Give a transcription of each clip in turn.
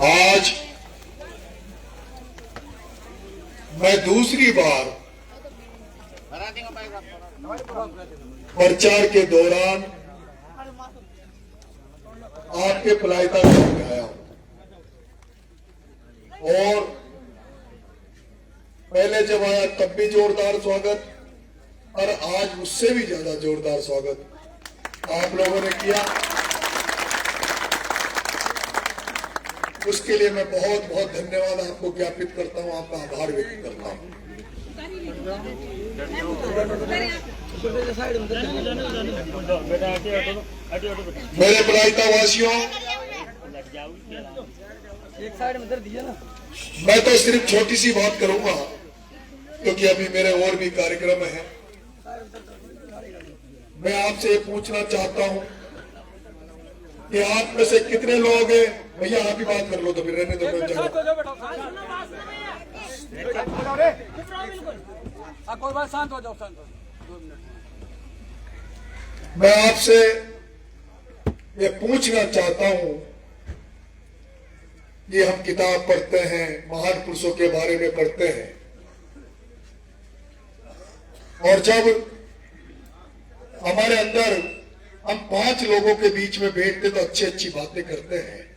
आज मैं दूसरी बार प्रचार के दौरान आपके पलायता गांव में आया हूं और पहले जब आया तब भी जोरदार स्वागत और आज उससे भी ज्यादा जोरदार स्वागत आप लोगों ने किया। उसके लिए मैं बहुत बहुत धन्यवाद आपको ज्ञापित करता हूं, आपका आभार व्यक्त करता हूं। मेरे पलायता वासियों, मैं तो सिर्फ छोटी सी बात करूंगा क्योंकि अभी मेरे और भी कार्यक्रम हैं। मैं आपसे ये पूछना चाहता हूं कि आप में से कितने लोग हैं, भैया आप ही बात कर लो तो फिर रहने दो। मैं आपसे ये पूछना चाहता हूं कि हम किताब पढ़ते हैं, महान पुरुषों के बारे में पढ़ते हैं और जब हमारे अंदर हम 5 लोगों के बीच में बैठते तो अच्छी अच्छी बातें करते हैं।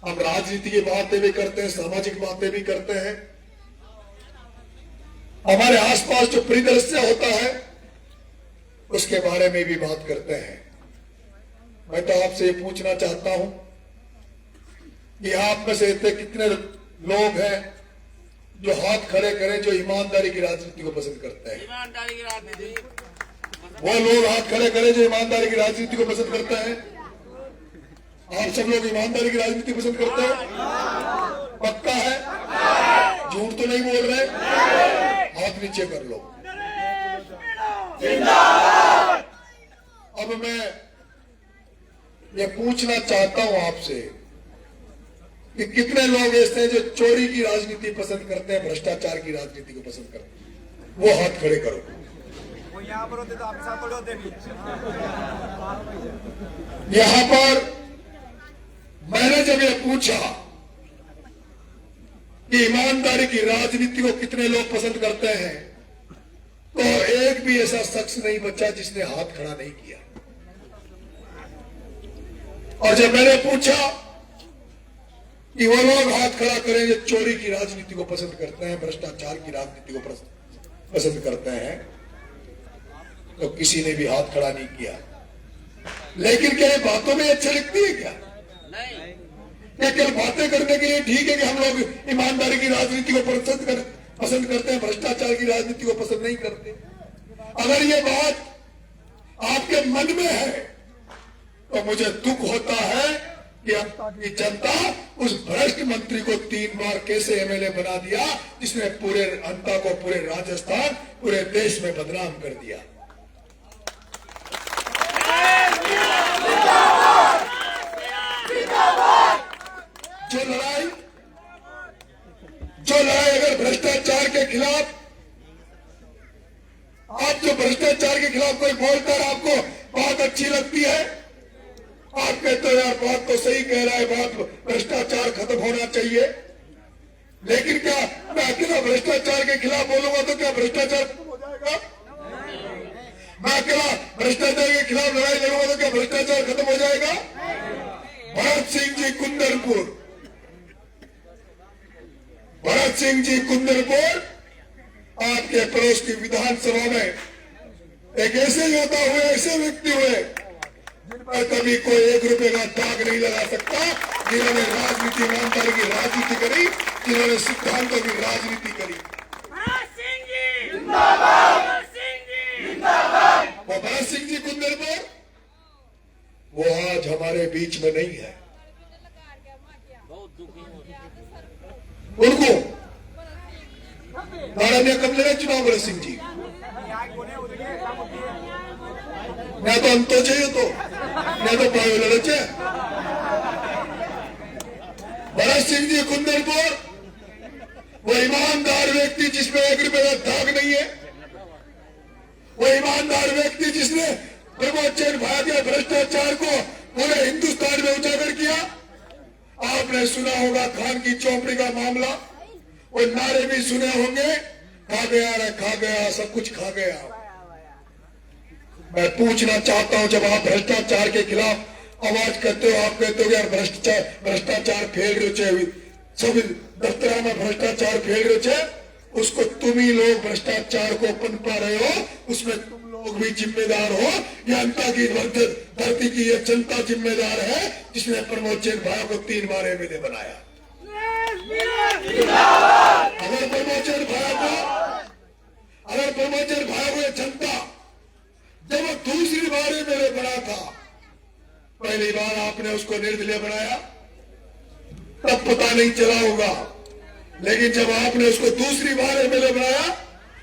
हम राजनीति की बातें भी करते हैं, सामाजिक बातें भी करते हैं। हमारे आसपास जो परिदृश्य होता है उसके बारे में भी बात करते हैं। मैं तो आपसे ये पूछना चाहता हूं कि आप में से ऐसे कितने लोग हैं जो हाथ खड़े करें, जो ईमानदारी की राजनीति को पसंद करते हैं। ईमानदारी की राजनीति, वो लोग हाथ खड़े करें जो ईमानदारी की राजनीति को पसंद करते हैं। आप सब लोग ईमानदारी की राजनीति पसंद करते हैं? पक्का है? झूठ तो नहीं बोल रहे? हाथ नीचे कर लो। अब मैं ये पूछना चाहता हूं आपसे कि कितने लोग ऐसे हैं जो चोरी की राजनीति पसंद करते हैं, भ्रष्टाचार की राजनीति को पसंद करते हैं? वो हाथ खड़े करो। यहाँ पर होते तो आप साथ थोड़े होते भी। यहां पर मैंने जब ये पूछा कि ईमानदारी की राजनीति को कितने लोग पसंद करते हैं तो एक भी ऐसा शख्स नहीं बचा जिसने हाथ खड़ा नहीं किया। और जब मैंने पूछा कि वो लोग हाथ खड़ा करें जो चोरी की राजनीति को पसंद करते हैं, भ्रष्टाचार की राजनीति को पसंद करते हैं, तो किसी ने भी हाथ खड़ा नहीं किया। लेकिन क्या ये बातों में अच्छी लगती है क्या? नहीं। क्या केवल बातें करने के लिए ठीक है कि हम लोग ईमानदारी की राजनीति को पसंद करते हैं, भ्रष्टाचार की राजनीति को पसंद नहीं करते? अगर ये बात आपके मन में है तो मुझे दुख होता है कि अब की जनता उस भ्रष्ट मंत्री को 3 बार कैसे एमएलए बना दिया जिसने पूरे जनता को, पूरे राजस्थान, पूरे देश में बदनाम कर दिया। जो लड़ाई अगर भ्रष्टाचार के खिलाफ, आप जो भ्रष्टाचार के खिलाफ कोई बोलता है, आपको बात अच्छी लगती है, आप कहते हो यार बात तो सही कह रहा है, बात भ्रष्टाचार खत्म होना चाहिए। लेकिन क्या मैं अकेला भ्रष्टाचार के खिलाफ बोलूंगा तो क्या भ्रष्टाचार खत्म हो जाएगा? मैं अकेला भ्रष्टाचार के खिलाफ लड़ाई लड़ूंगा तो क्या भ्रष्टाचार खत्म हो जाएगा? भरत सिंह जी कुंदरपुर, भरत सिंह जी कुंदरपुर आपके पड़ोस की विधानसभा में एक ऐसे योद्धा हुए, ऐसे व्यक्ति हुए जिन पर कभी कोई 1 रुपए का दाग नहीं लगा सकता, जिन्होंने राजनीति, ईमानदारी की राजनीति करी, जिन्होंने सिद्धांतों की राजनीति करी। वो भरत सिंह जी कुंदरपुर वो आज हमारे बीच में नहीं है। उनको ने कब लड़े चुनाव? भरत सिंह जी मैं तो अंत चाहिए तो मैं तो पायो लड़े। भरत सिंह जी कुंदरपुर वो ईमानदार व्यक्ति जिसमें 1 रुपए का दाग नहीं है, वो ईमानदार व्यक्ति जिसने प्रमोद चंद भाया के भ्रष्टाचार को पूरे हिंदुस्तान में उजागर किया। आपने सुना होगा खान की चौपड़ी का मामला, वो नारे भी सुने होंगे, खा गया रे खा गया, सब कुछ खा गया। मैं पूछना चाहता हूं, जब आप भ्रष्टाचार के खिलाफ आवाज करते हो, आप कहते हो यार भ्रष्टाचार फैल रहे छे, सब दफ्तर में भ्रष्टाचार फैल रहे छे, उसको तुम ही लोग भ्रष्टाचार को पनपा रहे हो, उसमें तुम लोग भी जिम्मेदार हो। जनता की धरती की ये जनता जिम्मेदार है जिसने प्रमोद चंद भाया को 3 बार एमएलए बनाया। अगर प्रमोद चंद भाया को जनता जब वो दूसरी बार एमएलए बना था, पहली बार आपने उसको निर्दलीय बनाया, तब पता नहीं चला होगा, लेकिन जब आपने उसको दूसरी बार एमएलए बनाया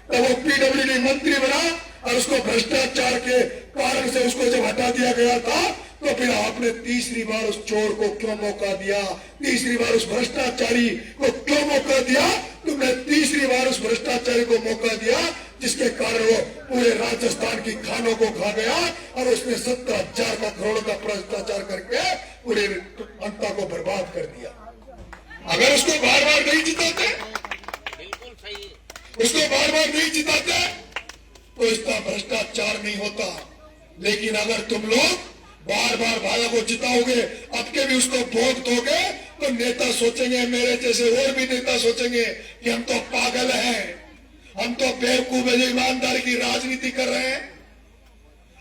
तब वो पीडब्ल्यूडी मंत्री बना और उसको भ्रष्टाचार के कारण से उसको जब हटा दिया गया था, तो फिर आपने तीसरी बार उस चोर को क्यों मौका दिया, तीसरी बार उस भ्रष्टाचारी को क्यों मौका दिया? तुमने तीसरी बार उस भ्रष्टाचारी को मौका दिया जिसके कारण वो पूरे राजस्थान की खानों को खा गया और उसने 17,000 करोड़ का भ्रष्टाचार करके पूरे जनता को बर्बाद कर दिया। अगर उसको बार बार नहीं जिताते, बिल्कुल सही, उसको बार बार नहीं जिताते तो इसका भ्रष्टाचार नहीं होता। लेकिन अगर तुम लोग बार बार भाया को जिताओगे, अब के भी उसको वोट दोगे, तो नेता सोचेंगे, मेरे जैसे और भी नेता सोचेंगे कि हम तो पागल हैं, हम तो बेवकूफ है जो ईमानदारी की राजनीति कर रहे हैं,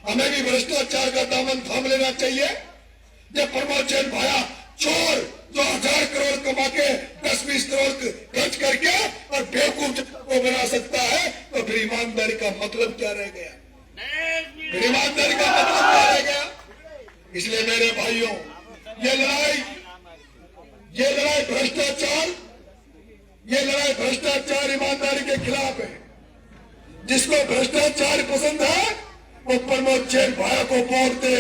हमें भी भ्रष्टाचार का दामन थाम लेना चाहिए। जब प्रमोद चंद भाया चोर जो 1000 करोड़ कमा के 10-20 करोड़ खर्च करके और बेवकूफ को बना सकता है, तो फिर ईमानदारी का मतलब क्या रह गया? फिर ईमानदारी का मतलब क्या रह गया? इसलिए मेरे भाइयों, ये लड़ाई भ्रष्टाचार ईमानदारी के खिलाफ है। जिसको भ्रष्टाचार पसंद है वो प्रमोद चंद भाया को वोट दे,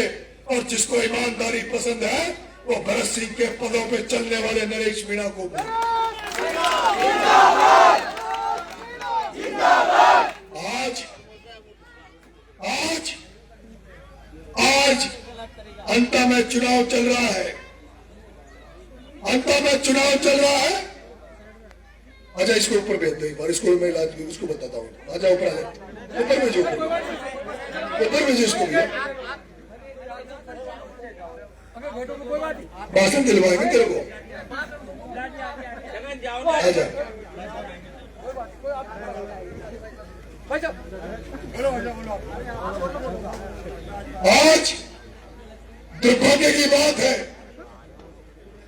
और जिसको ईमानदारी पसंद है वो भरत सिंह के पदों पे चलने वाले नरेश मीणा को वोट। आज अंता में चुनाव चल रहा है, अच्छा इसको ऊपर भेज दो एक बार, इसको मैं इलाज उसको बताता हूँ। आजा ऊपर, आजा ऊपर भेजो, इसको भाषण दिलवाएंगे तेरे को। आजा आज दुर्भाग्य की बात है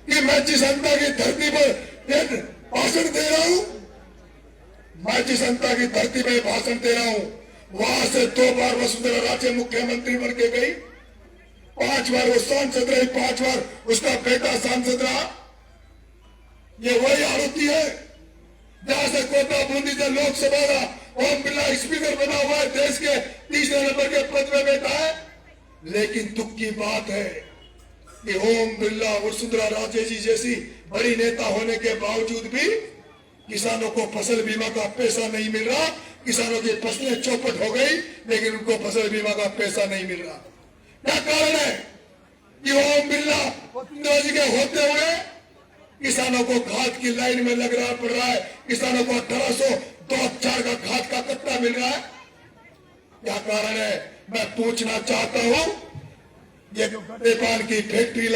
कि मैं जिस जनता की धरती पर भाषण दे रहा हूं, वहां से 2 बार वसुंधरा राजे मुख्यमंत्री बन के गई, 5 बार वो सांसद रही, 5 बार उसका बेटा सांसद रहा। ये वही आरोपी है जहां से कोटा बूंदी से लोकसभा का ओम बिरला स्पीकर बना हुआ है, देश के 3रे नंबर के पद में बैठा है। लेकिन दुख की बात है कि ओम बिरला वसुंधरा राजे जी जैसी बड़ी नेता होने के बावजूद भी किसानों को फसल बीमा का पैसा नहीं मिल रहा। किसानों की फसलें चौपट हो गई, लेकिन उनको फसल बीमा का पैसा नहीं मिल रहा। क्या कारण है कि ओम बिरला वसुंधरा जी के होते हुए किसानों को खाद की लाइन में लग रहा पड़ रहा है, किसानों को 1800 2000 का खाद का कट्टा मिल रहा है? क्या कारण है? मैं पूछना चाहता हूं, ये जो गड़े पान की फैक्ट्री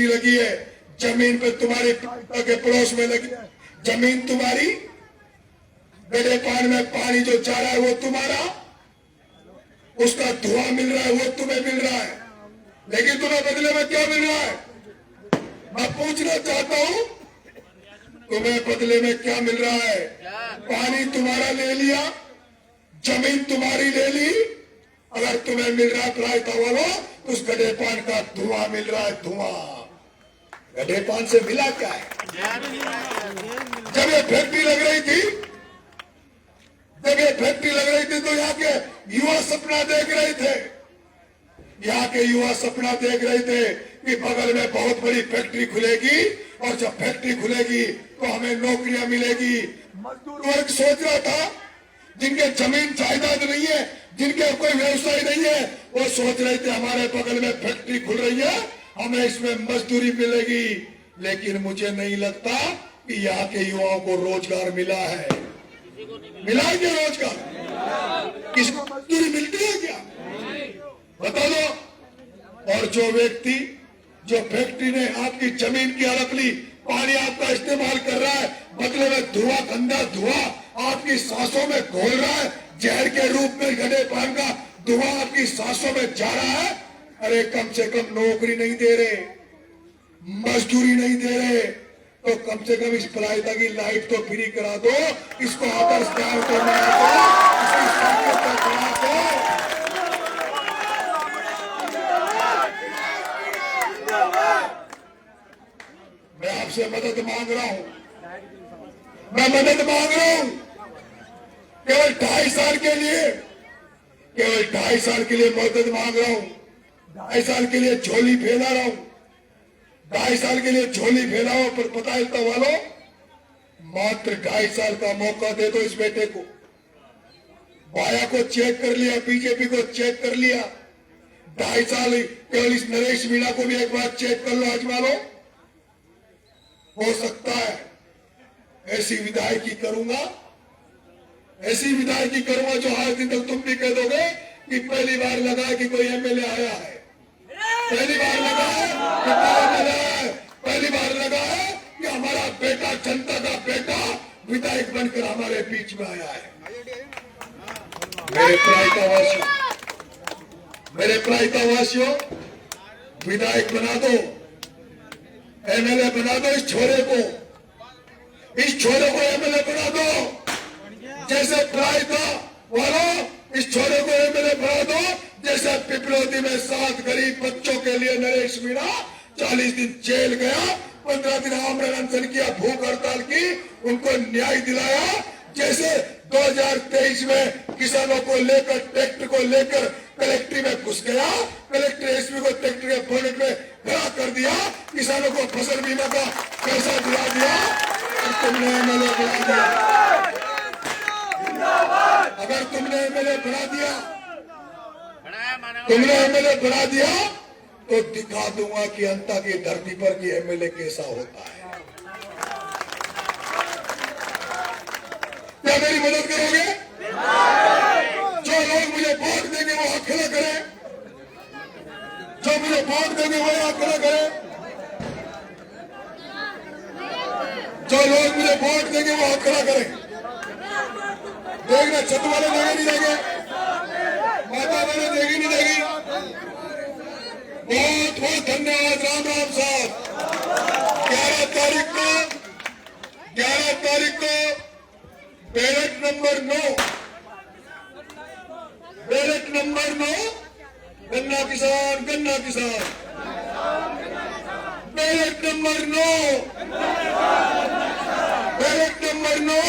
लगी है, जमीन पे तुम्हारी के पड़ोस में लगी है, जमीन तुम्हारी, गड़े पान में पानी जो जा रहा है वो तुम्हारा, उसका धुआं मिल रहा है वो तुम्हें मिल रहा है, लेकिन तुम्हें बदले में क्या मिल रहा है? मैं पूछना चाहता हूं, तुम्हें बदले में क्या मिल रहा है? पानी तुम्हारा ले लिया, जमीन तुम्हारी ले ली, अगर तुम्हें मिल रहा है प्रायता वालों, तो उस गड्ढे पान का धुआं मिल रहा है, धुआं। गड्ढे पान से मिला क्या है? जब ये फैक्ट्री लग रही थी, तो यहाँ के युवा सपना देख रहे थे कि बगल में बहुत बड़ी फैक्ट्री खुलेगी, और जब फैक्ट्री खुलेगी तो हमें नौकरियां मिलेगी। मजदूर वर्ग सोच रहा था जिनके जमीन जायदाद नहीं है, जिनके कोई व्यवसाय नहीं है, वो सोच रहे थे हमारे बगल में फैक्ट्री खुल रही है, हमें इसमें मजदूरी मिलेगी। लेकिन मुझे नहीं लगता कि यहाँ के युवाओं को रोजगार मिला है। मिला है क्या रोजगार? किसको मजदूरी मिलती है क्या? बता दो। और जो व्यक्ति, जो फैक्ट्री ने आपकी जमीन की हड़प ली, पानी आपका इस्तेमाल कर रहा है, बदले में धुआं, गंदा धुआं आपकी सांसों में घोल रहा है, जहर के रूप में गधे पान का धुआं आपकी सांसों में जा रहा है। अरे कम से कम नौकरी नहीं दे रहे, मजदूरी नहीं दे रहे, तो कम से कम इस पलायता की लाइट तो फ्री करा दो, इसको आदर्श गांव को बना दो, इसकी साइकिल तक बना दो। मैं आपसे मदद मांग रहा हूं, मैं मदद मांग रहा हूं। केवल 2.5 साल के लिए, केवल 2.5 साल के लिए मदद मांग रहा हूं। 2.5 साल के लिए झोली फैला रहा हूं, 2.5 साल के लिए झोली फैलाओ। पर पता है तो वालों, मात्र 2.5 साल का मौका दे दो इस बेटे को। बाया को चेक कर लिया, बीजेपी को चेक कर लिया, 2.5 साल केवल इस नरेश मीणा को भी एक बार चेक कर लो आजमा लो। हो सकता है ऐसी विधायकी करूंगा, ऐसी विधायकी करूंगा जो आज दिन तक तुम भी कह दोगे कि पहली बार लगा कि कोई एमएलए आया है, पहली बार लगा है कि कोई एमएलए आया है, पहली बार लगा है कि हमारा बेटा, जनता का बेटा विधायक बनकर हमारे बीच में आया है। मेरे प्रायतावासियों, मेरे प्रायतावासियों, विधायक बना दो, एमएलए बना दो इस छोरे को, इस छोरे को एमएलए बना दो। जैसे प्रायता वालों, इस छोरे को एमएलए बना दो, जैसे पिपलोदी में 7 गरीब बच्चों के लिए नरेश मीणा 40 दिन जेल गया, 15 दिन आमरण अनशन किया, भूख हड़ताल की, उनको न्याय दिलाया। जैसे 2023 में किसानों को लेकर, ट्रैक्टर को लेकर कलेक्ट्री में घुस गया, कलेक्टर एसपी को ट्रैक्टर के बोनट में खड़ा कर दिया, किसानों को फसल बीमा का पैसा दिला दिया, और तुमने एमएलए बना दिया। अगर तुमने एमएलए बना दिया, तुमने एमएलए बना दिया, तो दिखा दूंगा कि अंता की धरती पर कि एमएलए कैसा होता है। क्या मेरी मदद करोगे? जो लोग मुझे वोट देंगे वो हाथ खड़ा करें, जो मुझे वोट देंगे वो हाथ खड़ा करें, जो लोग मुझे वोट देंगे वो हाथ खड़ा करें। देखना, छत वाले देंगे नहीं देंगे, माता वाले देगी नहीं देगी। बहुत बहुत धन्यवाद। राम राम साहब। 11 तारीख को बैलेट नंबर 9, बैलेट नंबर 9, गन्ना किसान, गन्ना किसान, ballot number 9, ballot number 9,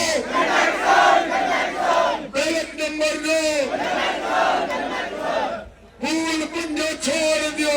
ballot number 9, फूल कुंज छोड़ दो,